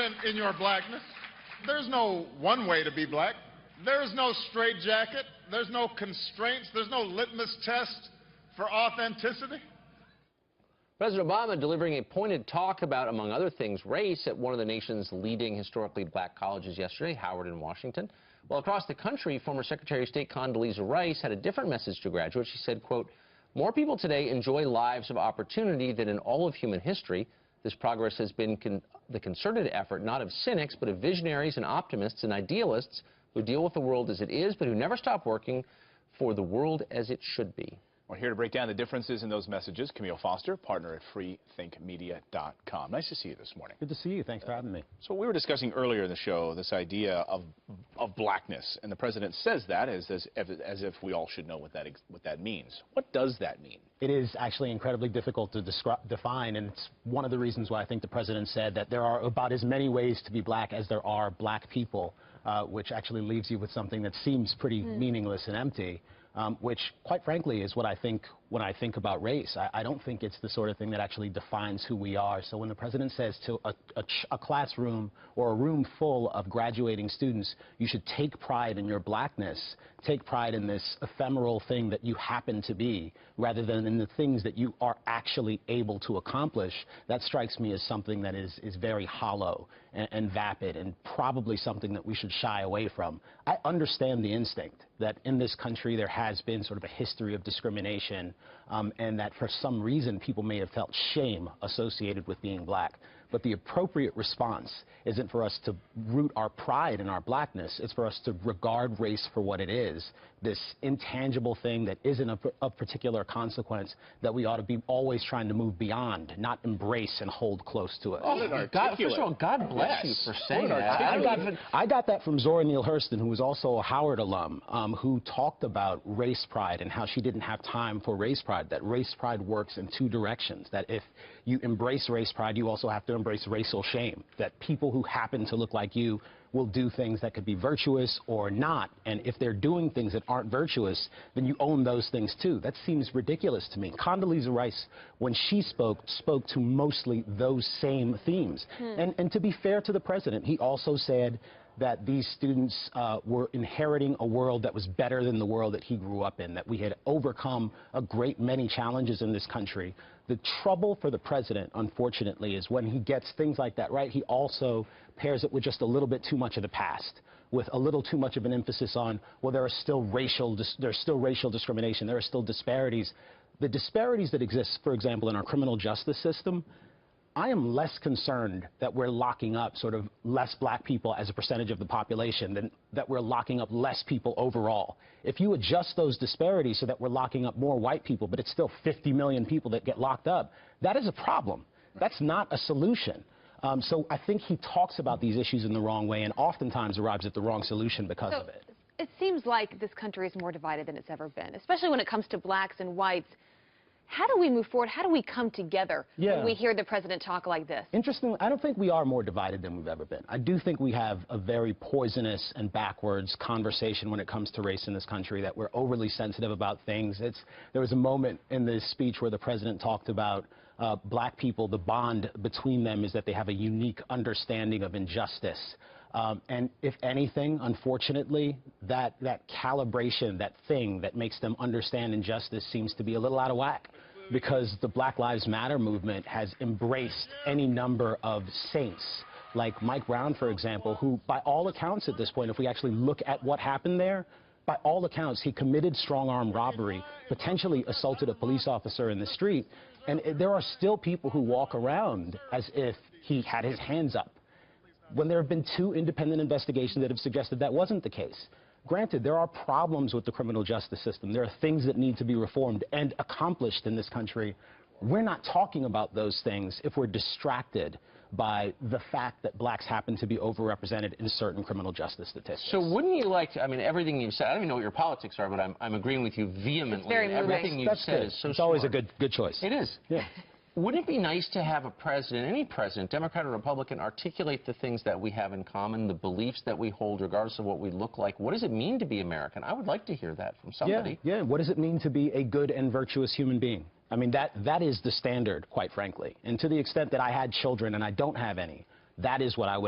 confident in your blackness. There's no one way to be black. There's no straitjacket. There's no constraints. There's no litmus test for authenticity. President Obama delivering a pointed talk about, among other things, race at one of the nation's leading historically black colleges yesterday, Howard in Washington. Well, across the country, former Secretary of State Condoleezza Rice had a different message to graduates. She said, quote, "More people today enjoy lives of opportunity than in all of human history. This progress has been the concerted effort not of cynics, but of visionaries and optimists and idealists who deal with the world as it is, but who never stop working for the world as it should be." We're here to break down the differences in those messages. Camille Foster, partner at freethinkmedia.com. Nice to see you this morning. Good to see you. Thanks for having me. So we were discussing earlier in the show this idea of blackness, and the president says that as if we all should know what that means. What does that mean? It is actually incredibly difficult to define, and it's one of the reasons why I think the president said that there are about as many ways to be black as there are black people, which actually leaves you with something that seems pretty meaningless and empty. Which, quite frankly, is what I think when I think about race. I don't think it's the sort of thing that actually defines who we are. So when the president says to a classroom or a room full of graduating students, you should take pride in your blackness, take pride in this ephemeral thing that you happen to be, rather than in the things that you are actually able to accomplish, that strikes me as something that is very hollow and vapid, and probably something that we should shy away from. I understand the instinct that in this country there has been sort of a history of discrimination, and that for some reason people may have felt shame associated with being black. But the appropriate response isn't for us to root our pride in our blackness. It's for us to regard race for what it is, this intangible thing that isn't of particular consequence, that we ought to be always trying to move beyond, not embrace and hold close to it. God, first of all, God bless you for saying that. I got that from Zora Neale Hurston, who was also a Howard alum, who talked about race pride and how she didn't have time for race pride, that race pride works in two directions, that if you embrace race pride, you also have to embrace racial shame, that people who happen to look like you will do things that could be virtuous or not, and if they're doing things that aren't virtuous, then you own those things too. That seems ridiculous to me. Condoleezza Rice, when she spoke to mostly those same themes. And to be fair to the president, he also said that these students were inheriting a world that was better than the world that he grew up in, that we had overcome a great many challenges in this country. The trouble for the president, unfortunately, is when he gets things like that right, he also pairs it with just a little bit too much of the past, with a little too much of an emphasis on, well, there's still racial discrimination, there are still disparities. The disparities that exist, for example, in our criminal justice system, I am less concerned that we're locking up sort of less black people as a percentage of the population than that we're locking up less people overall. If you adjust those disparities so that we're locking up more white people, but it's still 50 million people that get locked up, that is a problem. That's not a solution. So I think he talks about these issues in the wrong way and oftentimes arrives at the wrong solution because of it. It seems like this country is more divided than it's ever been, especially when it comes to blacks and whites. How do we move forward? How do we come together when we hear the president talk like this? Interestingly, I don't think we are more divided than we've ever been. I do think we have a very poisonous and backwards conversation when it comes to race in this country, that we're overly sensitive about things. There was a moment in this speech where the president talked about black people, the bond between them is that they have a unique understanding of injustice. And if anything, unfortunately, that calibration, that thing that makes them understand injustice seems to be a little out of whack, because the Black Lives Matter movement has embraced any number of saints, like Mike Brown, for example, who, by all accounts at this point, if we actually look at what happened there, by all accounts, he committed strong-arm robbery, potentially assaulted a police officer in the street, and there are still people who walk around as if he had his hands up, when there have been 2 independent investigations that have suggested that wasn't the case. Granted, there are problems with the criminal justice system. There are things that need to be reformed and accomplished in this country. We're not talking about those things if we're distracted by the fact that blacks happen to be overrepresented in certain criminal justice statistics. So wouldn't you like to, I mean, everything you've said, I don't even know what your politics are, but I'm agreeing with you vehemently. It's very moving. Everything you've said is so It's always a good choice. It is. Yeah. Wouldn't it be nice to have a president, any president, Democrat or Republican, articulate the things that we have in common, the beliefs that we hold, regardless of what we look like? What does it mean to be American? I would like to hear that from somebody. Yeah. What does it mean to be a good and virtuous human being? I mean, that is the standard, quite frankly. And to the extent that I had children and I don't have any, that is what I would